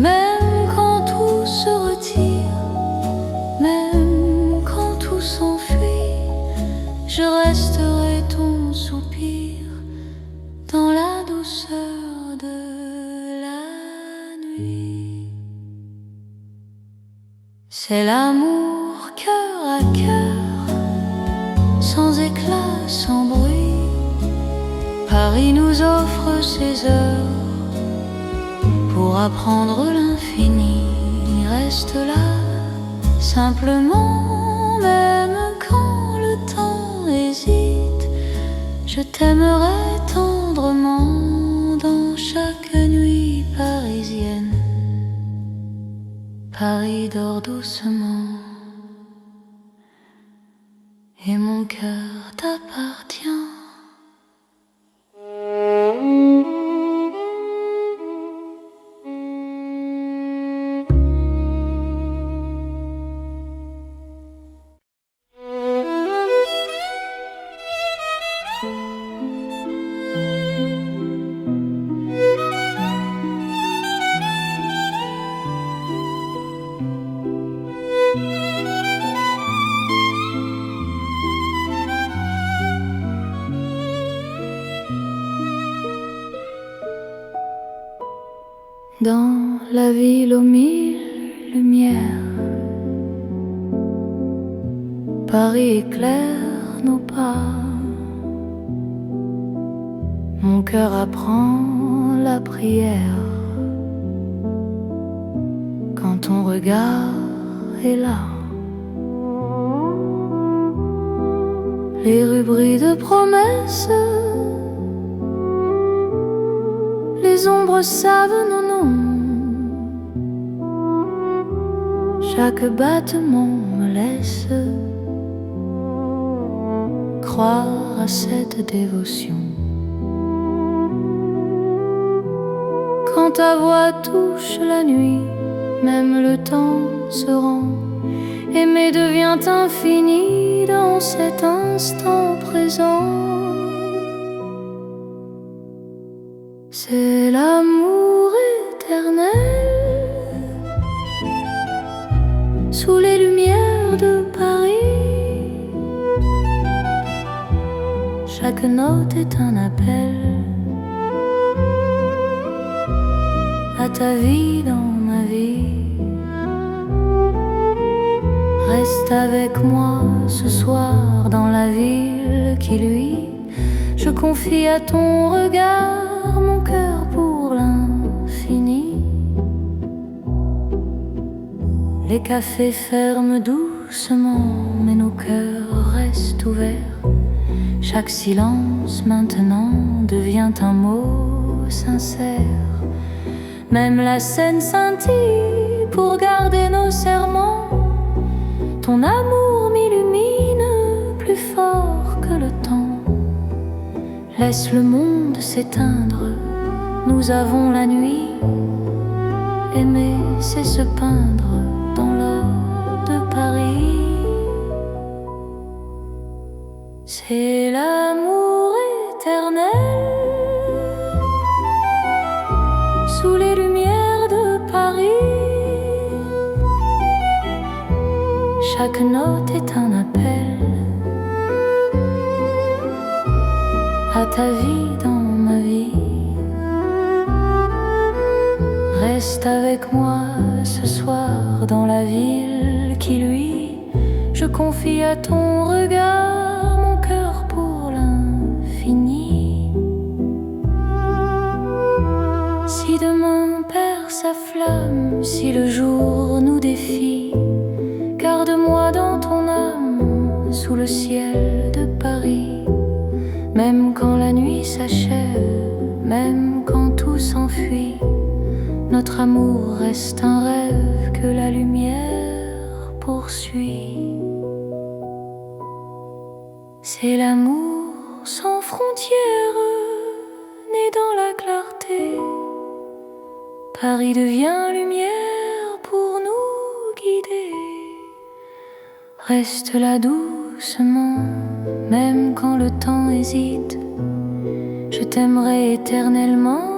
Même quand tout se retire, même quand tout s'enfuit, je resterai ton soupir dans la douceur de la nuit. C'est l'amour cœur à cœur, sans éclat, sans bruit. Paris nous offre ses heures pour apprendre l'infini. Reste là, simplement, même quand le temps hésite. Je t'aimerai tendrement dans chaque nuit parisienne. Paris dort doucement et mon cœur t'appartient. Dans la ville aux mille lumières, Paris éclaire nos pas. Mon cœur apprend la prière quand ton regard est là. Les rubris de promesses, les ombres savent nos noms. Chaque battement me laisse croire à cette dévotion. Quand ta voix touche la nuit, même le temps se rend. Aimer devient infini dans cet instant présent. C'est l'amour éternel sous les lumières de Paris. Chaque note est un appel à ta vie dans ma vie. Reste avec moi ce soir dans la ville qui luit. Je confie à ton regard mon cœur pour l'infini. Les cafés ferment doucement, mais nos cœurs restent ouverts. Chaque silence maintenant devient un mot sincère. Même la scène scintille pour garder nos serments. Ton amour m'illumine plus fort que le temps. Laisse le monde s'éteindre, nous avons la nuit. Aimer, c'est se peindre dans l'or de Paris. C'est l'amour éternel sous les lumières de Paris. Chaque note est un appel à ta vie dans ma vie. Reste avec moi ce soir dans la ville qui luit. Je confie à ton regard mon cœur pour l'infini. Si demain perd sa flamme, si le jour nous défie, garde-moi dans ton âme sous le ciel de Paris. Même quand la nuit s'achève, même quand tout s'enfuit, notre amour reste un rêve que la lumière poursuit. C'est l'amour sans frontières, né dans la clarté. Paris devient lumière pour nous guider. Reste là doucement, même quand le temps hésite. Je t'aimerai éternellement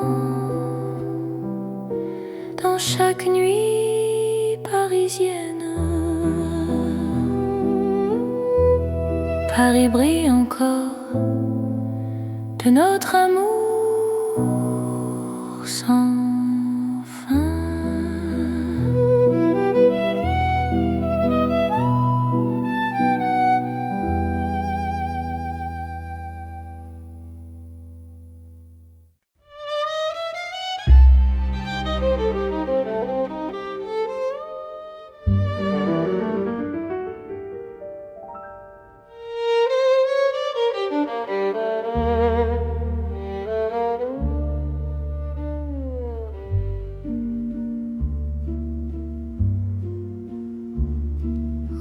dans chaque nuit parisienne. Paris brille encore de notre amour sans fin.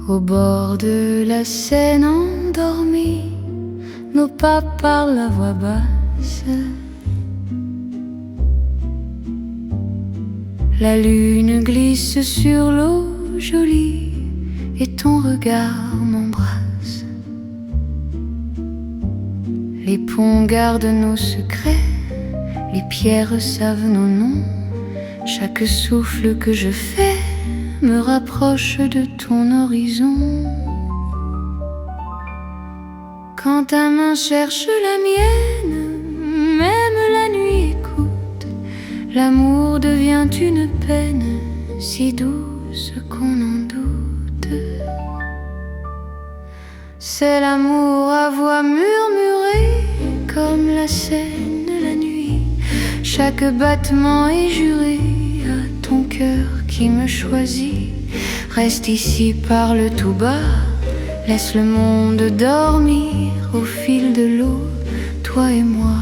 Au bord de la Seine endormie, nos pas parlent à voix basse. La lune glisse sur l'eau jolie et ton regard m'embrasse. Les ponts gardent nos secrets, les pierres savent nos noms. Chaque souffle que je fais me rapproche de ton horizon. Quand ta main cherche la mienne, même la nuit écoute. L'amour devient une peine si douce qu'on en doute. C'est l'amour à voix murmurée comme la Seine Chaque battement est juré à ton cœur qui me choisit. Reste ici, parle tout bas, laisse le monde dormir au fil de l'eau, toi et moi.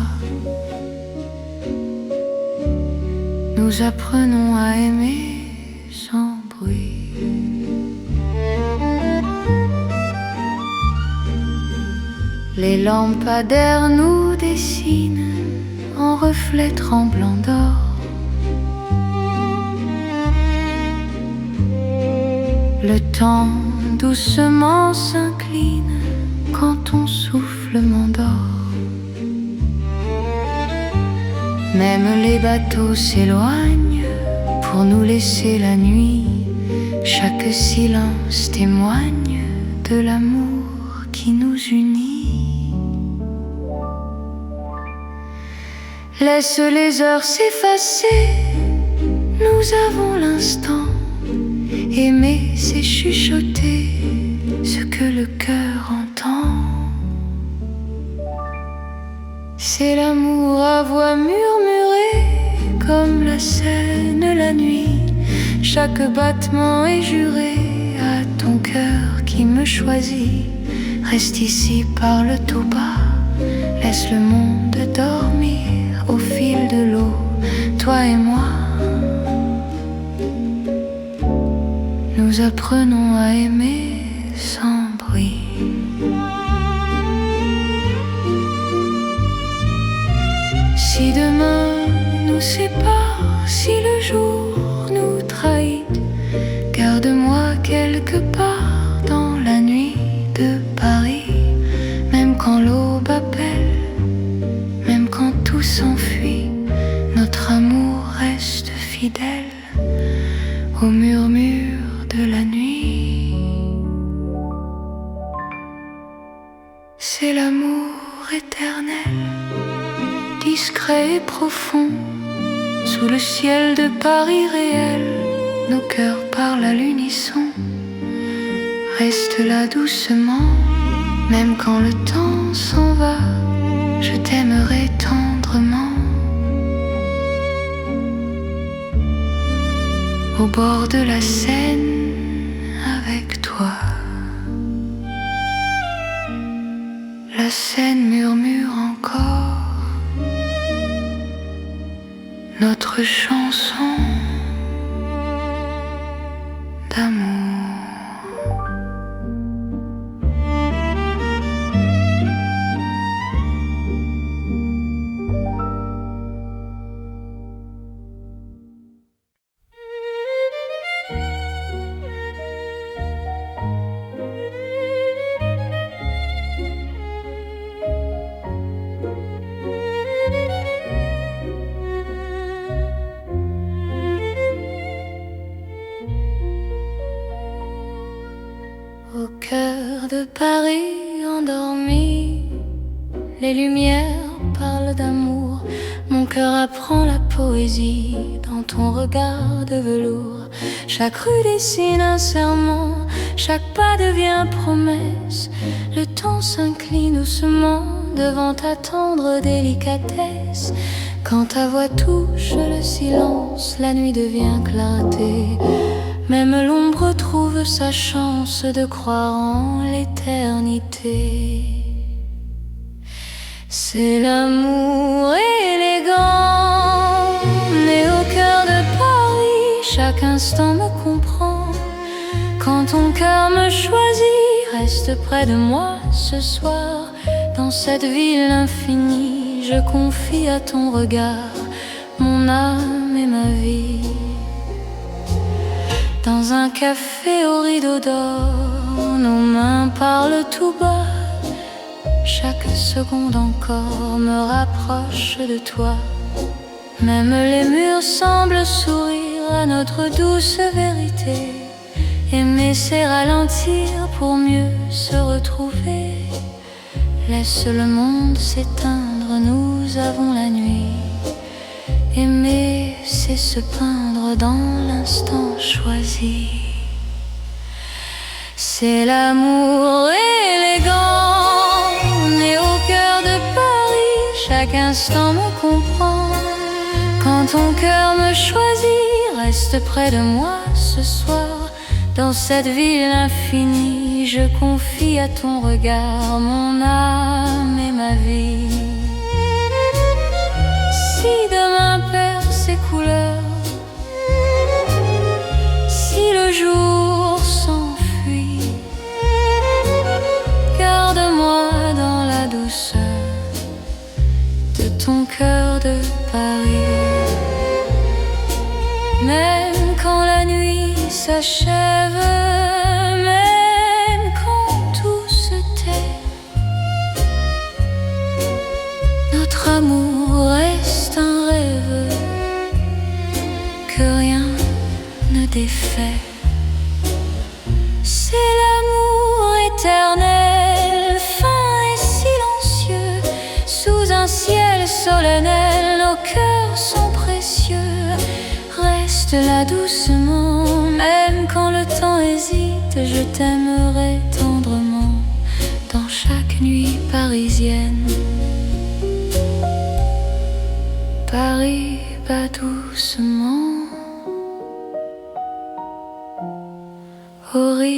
Nous apprenons à aimer sans bruit. Les lampadaires nous dessinent en reflets tremblants d'or. Le temps doucement s'incline quand ton souffle m'endort. Même les bateaux s'éloignent pour nous laisser la nuit. Chaque silence témoigne de l'amour qui nous unit. Laisse les heures s'effacer, nous avons l'instant. Aimer, c'est chuchoter ce que le cœur entend. C'est l'amour à voix murmurée, comme la Seine la nuit. Chaque battement est juré à ton cœur qui me choisit. Reste ici, parle tout bas, laisse le monde dormir au fil de l'eau, toi et moi. Nous apprenons à aimer sans bruit. Si demain nous sépare, si le jour nous trahit, garde-moi quelque part dans la nuit de Paris. Même quand l'aube appelle, même quand tout s'enfuit, notre amour reste fidèle au murmure de la nuit. C'est l'amour éternel, discret et profond, sous le ciel de Paris réel, nos cœurs parlent à l'unisson. Reste là doucement, même quand le temps s'en va, je t'aimerai tendrement. Au bord de la Seine, avec toi. La Seine murmure encore notre chanson d'amour. Au cœur de Paris endormi, les lumières parlent d'amour. Mon cœur apprend la poésie dans ton regard de velours. Chaque rue dessine un serment, chaque pas devient promesse. Le temps s'incline doucement devant ta tendre délicatesse. Quand ta voix touche le silence, la nuit devient clarté. Même l'ombre trouve sa chance de croire en l'éternité. C'est l'amour élégant, né au cœur de Paris. Chaque instant me comprend. Quand ton cœur me choisit, reste près de moi ce soir. Dans cette ville infinie, je confie à ton regard mon âme et ma vie. Dans un café au rideau d'or, nos mains parlent tout bas. Chaque seconde encore me rapproche de toi. Même les murs semblent sourire à notre douce vérité. Aimer, c'est ralentir pour mieux se retrouver. Laisse le monde s'éteindre, nous avons la nuit. Aimer, c'est se peindre dans l'instant choisi. C'est l'amour élégant, né au cœur de Paris. Chaque instant me comprend. Quand ton cœur me choisit, reste près de moi ce soir. Dans cette ville infinie, je confie à ton regard mon âme et ma vie. Si demain perd ses couleurs, si le jour s'enfuit, garde-moi dans la douceur de ton cœur de Paris. Même quand la nuit s'achève, même quand tout se tait, notre amour reste un rêve que rien ne défait. C'est l'amour éternel, fin et silencieux, sous un ciel solennel, nos cœurs sont précieux. Reste là doucement, même quand le temps hésite, je t'aimerai tendrement dans chaque nuit parisienne. Paris bat doucement au rythme